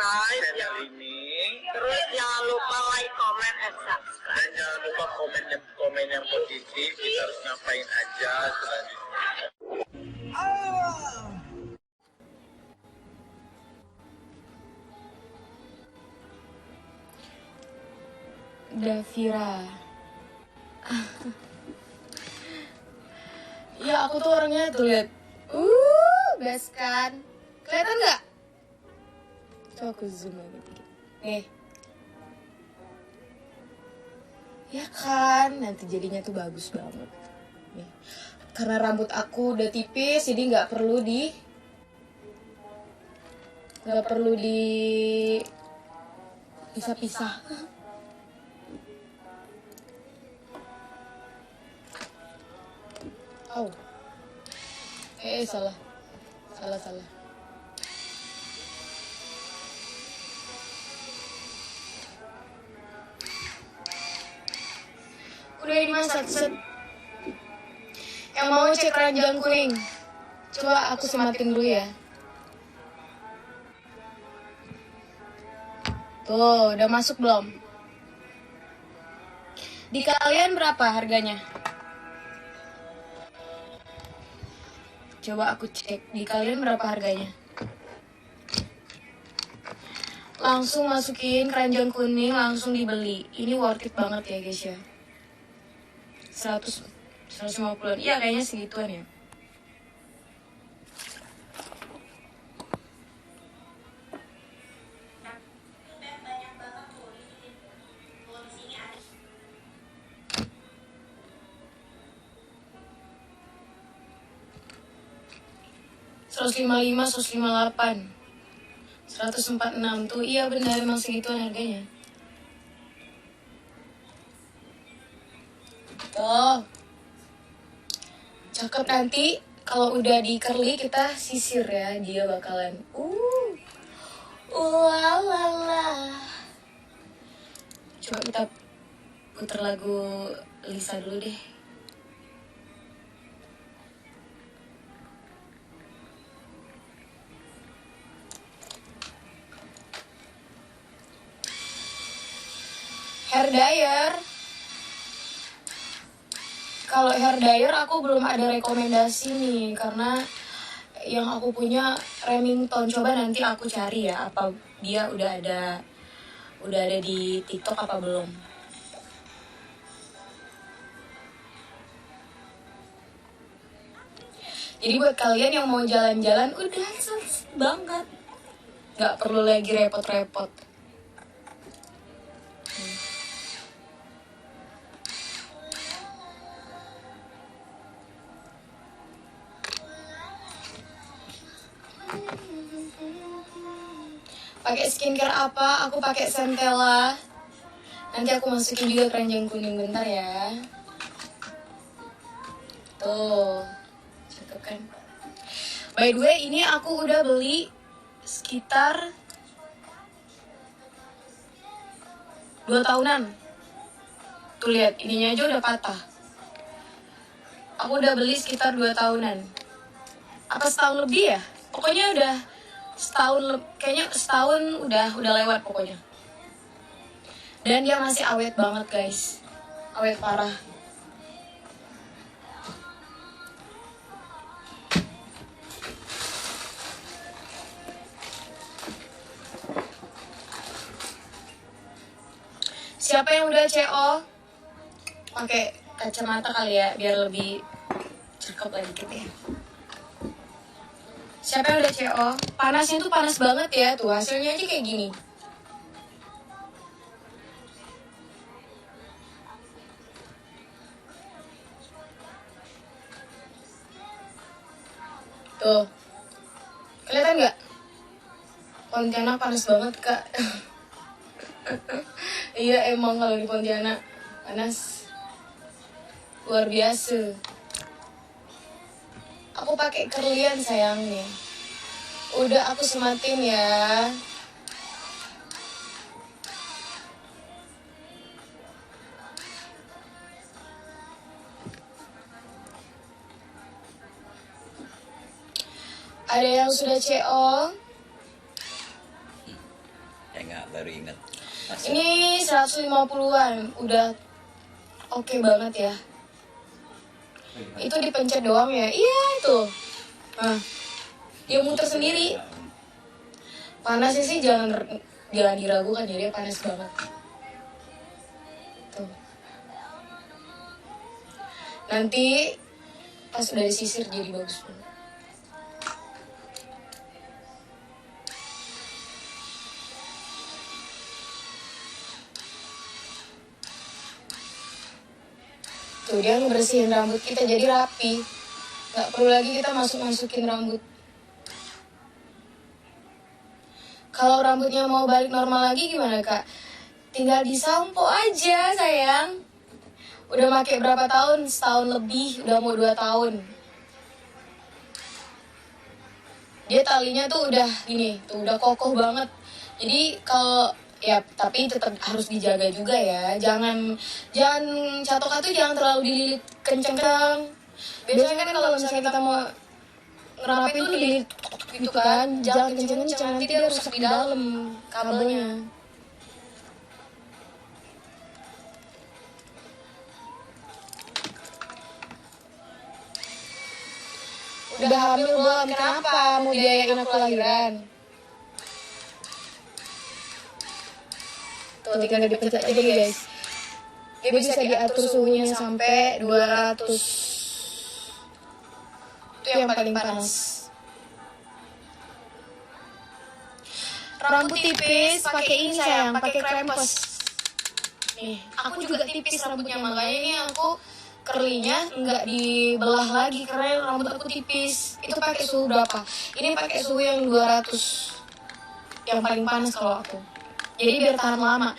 subscribe channel ini. terus jangan lupa like, comment, and subscribe. Dan jangan lupa komen yang positif. Kita harus ngapain aja selanjutnya. Davira. Ya aku tuh orangnya tuh lihat. Best kan? Kelihatan nggak? Coba aku zoom lagi dikit. Nih. Ya kan, nanti jadinya tuh bagus banget. Nih. Karena rambut aku udah tipis, jadi nggak perlu pisah-pisah. Oh. Salah. Udah ini masak set. Yang mau cek keranjang kuning, coba aku sematin dulu ya. Tuh, udah masuk belum? Di kalian berapa harganya? Coba aku cek, di kalian berapa harganya? Langsung masukin keranjang kuning, langsung dibeli. Ini worth it banget ya guys ya. 150-an, iya kayaknya segituan ya. $155, $158, $146 tuh, iya benar emang segituan harganya. Tuh, cakep. Nanti kalau udah di curly kita sisir ya, dia bakalan lalala. Coba kita puter lagu Lisa dulu deh. Hair dryer. Kalau hair dryer aku belum ada rekomendasi nih, karena yang aku punya Remington. Coba nanti aku cari ya, apa dia udah ada di TikTok apa belum. Jadi buat kalian yang mau jalan-jalan udah selesai banget, nggak perlu lagi repot-repot. Pakai skincare apa? Aku pakai Centella. Nanti aku masukin juga keranjang kuning, bentar ya. Tuh, cakep kan? By the way, ini aku udah beli sekitar 2 tahunan. Tuh lihat, ininya aja udah patah. Aku udah beli sekitar 2 tahunan. Apa setahun lebih ya? Pokoknya udah kayaknya setahun udah lewat pokoknya. Dan dia masih awet banget guys, awet parah. Siapa yang udah CO? Pakai kacamata kali ya, biar lebih cakep lagi dikit ya. Siapa yang udah CO? Panasnya tuh panas banget ya, tuh hasilnya aja kayak gini. Tuh, kelihatan nggak? Pontianak panas banget kak. Iya emang kalau di Pontianak panas luar biasa. Aku pakai kerlian sayang nih. Udah aku sematin ya. Ada yang sudah CO? baru ingat. Ini 150-an, udah oke banget ya. Itu dipencet doang ya. Iya itu. Nah, dia muter sendiri. Panasnya sih jangan diragukan, jadi panas banget. Tuh. Nanti pas udah disisir jadi bagus banget. Tuh dia ngebersihin rambut kita jadi rapi. Gak perlu lagi kita masukin rambut. Kalau rambutnya mau balik normal lagi gimana kak? Tinggal disampo aja sayang. Udah pakai berapa tahun? Setahun lebih, udah mau 2 tahun. Dia talinya tuh udah gini, tuh udah kokoh banget. Jadi kalau ya tapi tetap harus dijaga juga ya. Jangan catokan tuh jangan terlalu dililit kenceng-kenceng. Biasanya kan kalau misalnya kita mau ngerapin tuh dililit gitu kan, jangan kenceng-kenceng, nanti dia rusak di dalam kabelnya. Udah hamil belum? Kenapa? Mau biayain aku lahiran? Tuh tinggal dipencet aja guys. Dia bisa diatur suhunya sampai 200. Itu yang paling panas. Rambut tipis pakai ini sayang, pakai krempes. Nih, aku juga tipis rambutnya, makanya ini aku curly-nya nggak dibelah lagi karena rambut aku tipis. Itu pakai suhu berapa? Ini pakai suhu yang 200. Yang paling panas kalau aku. Jadi biar tahan lama.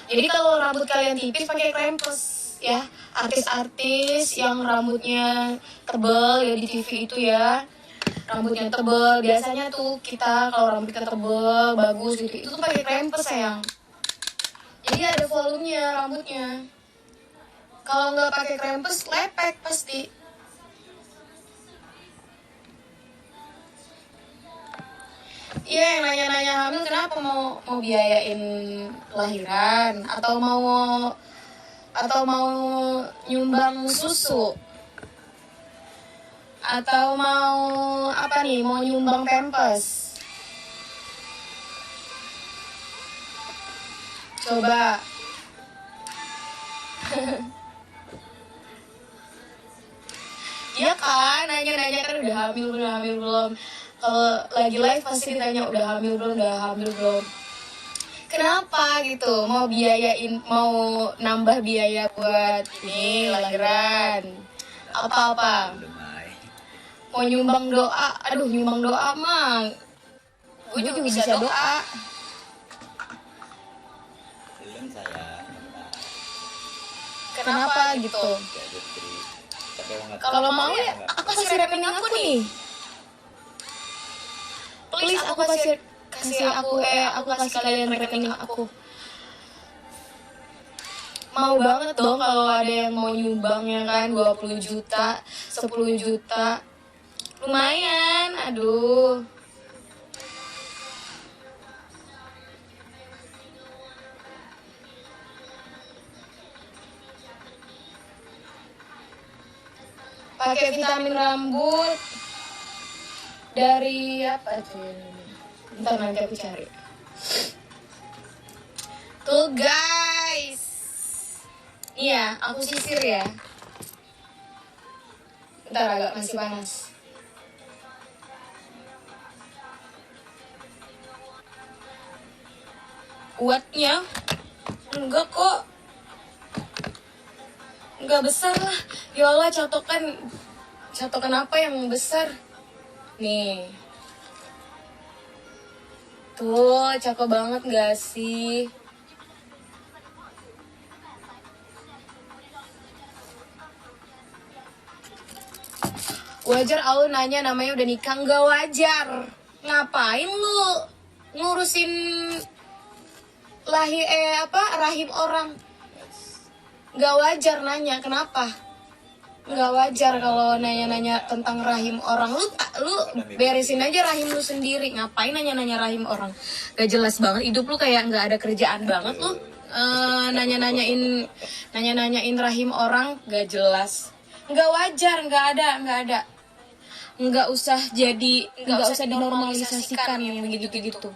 Jadi kalau rambut kalian tipis pakai krempes ya. Artis-artis yang rambutnya tebel ya di TV itu ya. Rambutnya tebel, biasanya tuh kita kalau rambut kita tebel, bagus gitu, itu tuh pakai krempes sayang. Jadi ada volumenya rambutnya. Kalau nggak pakai krempes, lepek pasti. Iya, yang nanya-nanya hamil kenapa mau biayain lahiran atau mau nyumbang susu? Atau mau apa nih? Mau nyumbang pampers? Coba. Iya kan, nanya-nanya kan udah hamil belum? Kalau lagi live pasti ditanya udah hamil belum? Kenapa gitu? Mau nambah biaya buat ini lahiran? Apa? Mau nyumbang doa? Aduh, nyumbang doa mah gue juga bisa doa. Belum saya. Kenapa gitu? Kalau mau ya aku kasih rekening aku nih. Please aku kasih kalian rekening aku. Mau banget dong kalau ada yang mau nyumbangnya kan 20 juta, 10 juta. Lumayan, aduh. Pakai vitamin rambut dari apa tuh? Bentar nanti aku cari. Tuh guys. Iya, aku sisir ya. Bentar agak masih panas. Kuatnya enggak kok, enggak besar lah. Ya Allah, catokan apa yang besar nih? Tuh cakep banget gak sih? Wajar Aul nanya namanya udah nikah? Nggak wajar. Ngapain lu ngurusin rahim orang? Nggak wajar nanya, kenapa? nggak wajar kalau nanya-nanya tentang rahim orang. Lu beresin aja rahim lu sendiri. Ngapain nanya-nanya rahim orang? Gak jelas banget hidup lu, kayak nggak ada kerjaan banget lu. Nanya-nanyain rahim orang gak jelas. Nggak wajar, nggak ada. Nggak usah dinormalisasikan yang begitu-gitu.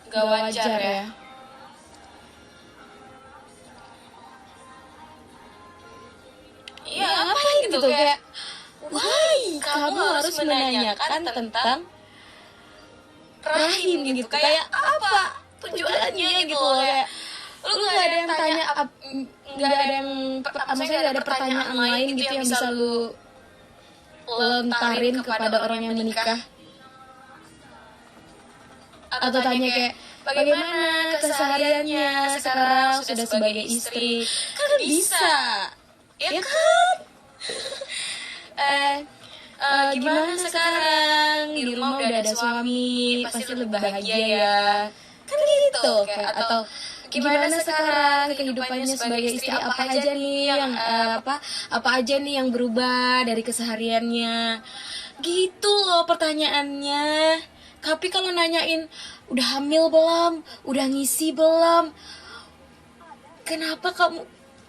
Gak wajar ya. Iya, ngapain gitu kayak why kamu harus menanyakan tentang rahim gitu, kayak apa tujuannya gitu loh, kayak lu nggak ada yang tanya, nggak ada yang maksudnya nggak ada pertanyaan lain gitu yang bisa lu lontarin kepada orang yang menikah, atau tanya kayak bagaimana kesehariannya sekarang sudah sebagai istri, kan bisa ya kan. Gimana sekarang di rumah udah ada suami, pasti lebih bahagia ya, kan gitu. Kayak, atau gimana sekarang kehidupannya sebagai istri, apa aja nih yang apa aja nih yang berubah dari kesehariannya, gitu loh pertanyaannya. Tapi kalau nanyain udah hamil belum, udah ngisi belum, kenapa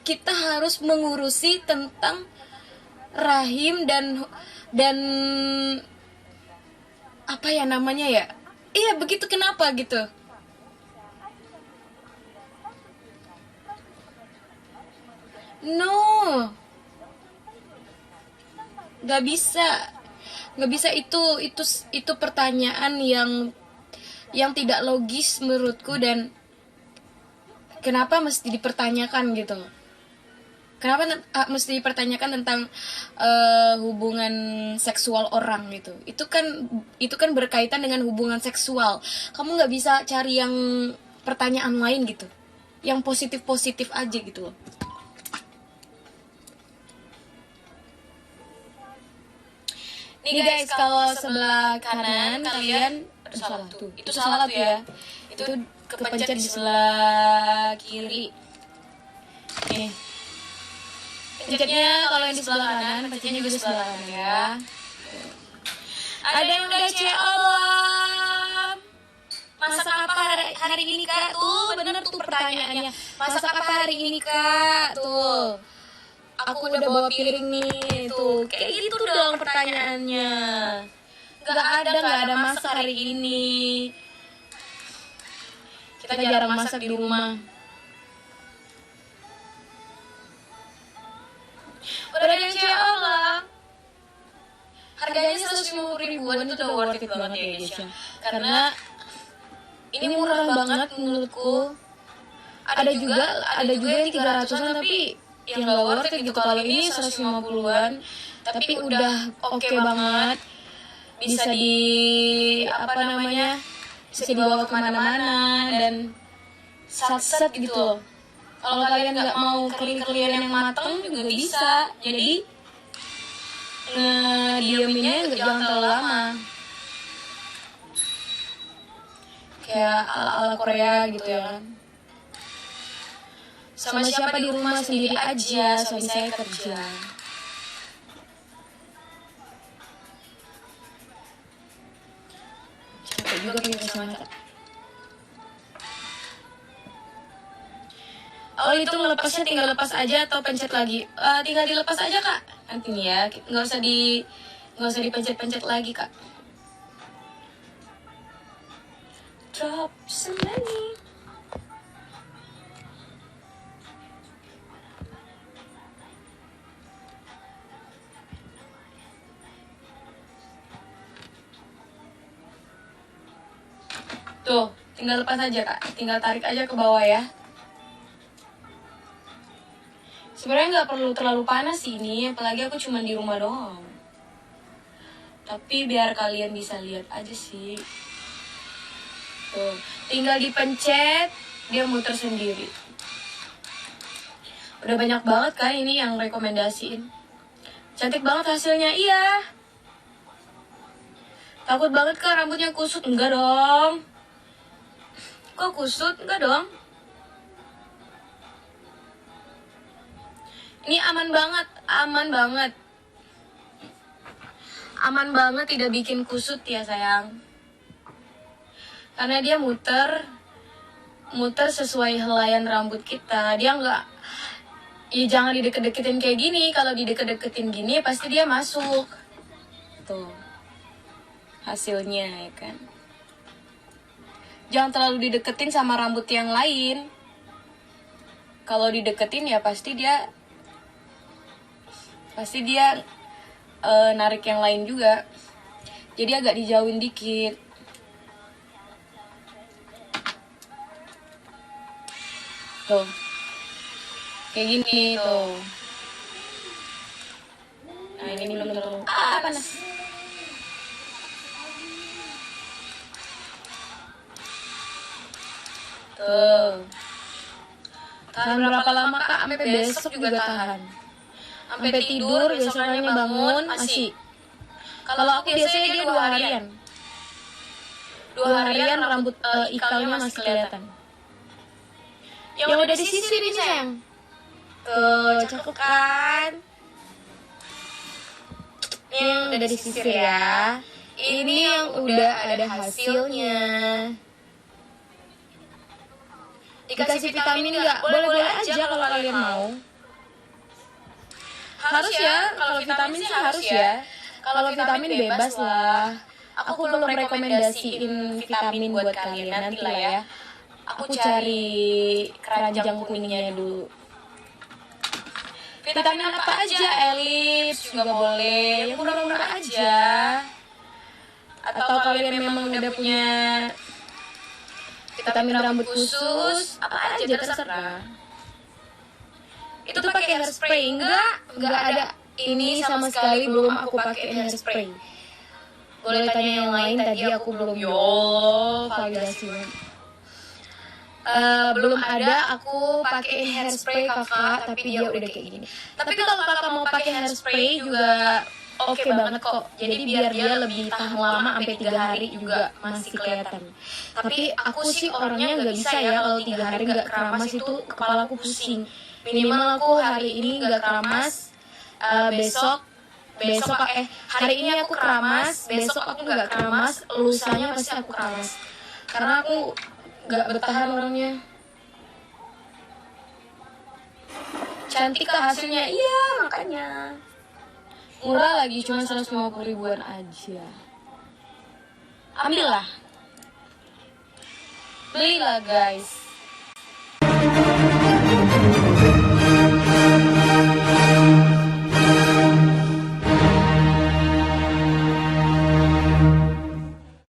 kita harus mengurusi tentang rahim dan apa ya namanya ya? Iya begitu, kenapa gitu? No, nggak bisa itu pertanyaan yang tidak logis menurutku, dan kenapa mesti dipertanyakan gitu? Kenapa mesti dipertanyakan tentang hubungan seksual orang gitu? Itu kan berkaitan dengan hubungan seksual. Kamu nggak bisa cari yang pertanyaan lain gitu, yang positif aja gitu loh. Nih guys, kalau sebelah kanan kalian salah tuh, itu salah tuh ya. Itu kepencet di sebelah kiri. Nih. Pencetnya kalau yang di sebelah kanan, pencetnya juga di sebelah kanan ya. Ada yang udah belum? Masak apa hari ini kak? Tuh bener tuh pertanyaannya. Masak apa hari ini kak? Tuh. Aku udah bawa piring nih. Tuh kayak gitu dong pertanyaannya. Gak ada masak hari ini. Kita jarang masak di rumah. Udah ada yang belum? Harganya 150 ribuan, itu udah worth it banget ya guys ya. Karena ini murah banget menurutku. Ada juga yang 300-an, tapi yang gak worth it gitu. Kalau ini 150-an, tapi udah oke banget. Bisa bisa dibawa kemana-mana dan sat-sat gitu loh. Kalau kalian nggak mau kering-keringan yang mateng juga bisa. Jadi dieminnya jangan terlalu lama. Kayak ala-ala Korea gitu ya kan. Sama siapa di rumah sendiri aja, suami saya kerja. Capek juga pakai kacamata. Oh itu melepasnya tinggal lepas aja atau pencet lagi? Tinggal dilepas aja kak. Nanti nih ya, nggak usah dipencet-pencet lagi kak. Drop some money. Tuh, tinggal lepas aja kak. Tinggal tarik aja ke bawah ya. Sebenarnya nggak perlu terlalu panas sih ini, apalagi aku cuma di rumah doang. Tapi biar kalian bisa lihat aja sih. Tuh, tinggal dipencet, dia muter sendiri. Udah banyak banget kan ini yang rekomendasiin. Cantik banget hasilnya, iya. Takut banget kak rambutnya kusut. Enggak dong. Kok kusut? Enggak dong. Ini aman banget, aman banget. Aman banget, tidak bikin kusut ya sayang. Karena dia muter sesuai helaian rambut kita. Dia nggak, ya jangan dideket-deketin kayak gini. Kalau dideket-deketin gini pasti dia masuk. Tuh hasilnya ya kan. Jangan terlalu dideketin sama rambut yang lain. Kalau dideketin ya pasti dia narik yang lain juga. Jadi agak dijauhin dikit. Tuh kayak gini tuh. Nah ini belum terlalu panas. Tuh. Tahan berapa lama kak? Sampai besok juga tahan. Sampai tidur, besoknya bangun masih. Kalau aku biasanya dia 2 harian. 2 harian rambut ikalnya masih kelihatan. Yang udah disisir ini sayang. Tuh, cakep kan? Ini yang udah disisir ya. Ini yang udah ada hasilnya. Dikasih vitamin nggak? Boleh-boleh aja kalau kalian mau. Harus ya, kalau vitamin sih harus ya. Kalau vitamin bebas lah. Aku belum rekomendasiin vitamin buat kalian, nanti lah ya. Aku cari keranjang kuningnya dulu. Vitamin apa aja, Elips juga boleh, yang murah-murah aja. Atau kalian memang udah punya vitamin rambut khusus, apa aja terserah. Itu pakai hairspray? Enggak ada. Ini sama sekali belum aku pakai hairspray. Boleh tanya yang lain, tadi aku belum validasi. Belum ada aku pakai hairspray kakak, tapi dia udah kayak gini. Tapi kalau kakak mau pakai hairspray juga oke banget kok. Jadi biar dia lebih tahan lama, sampai 3 hari juga masih kelihatan. Tapi aku sih orangnya nggak bisa ya kalau 3 hari nggak keramas itu kepala aku pusing. Minimal aku hari ini nggak keramas, hari ini aku keramas, besok aku nggak keramas, lusanya pasti aku keramas. Karena aku nggak bertahan orangnya. Cantik kah hasilnya? Iya makanya. Murah lagi, cuma 150 ribuan aja. Ambillah. Belilah guys.